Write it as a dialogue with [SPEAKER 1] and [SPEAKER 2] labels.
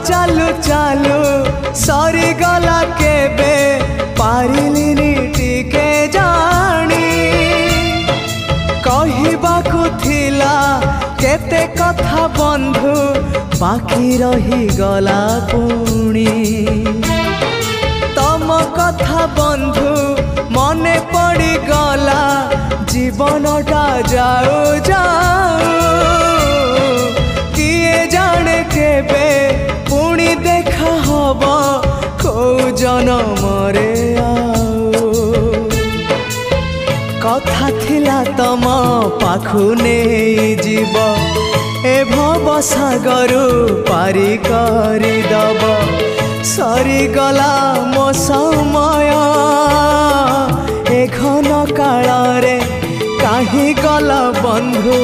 [SPEAKER 1] चालू चालू सरीगला केबे पारिलिनी टिके जानी कहिबाकु थिला केते कथा बंधु बाकी रही गला पुणी तम कथा बंधु मने पड़ी गला जीवनटा जाऊ जाऊ किए जाने केबे पुणी देखा हब कौ जनमरे आऊ कथा थिला तम पाखु नहीं जीव ए भव सागरु पारी करी दब सरीगला मो समय ए घन काल रे काहे गला बंधु।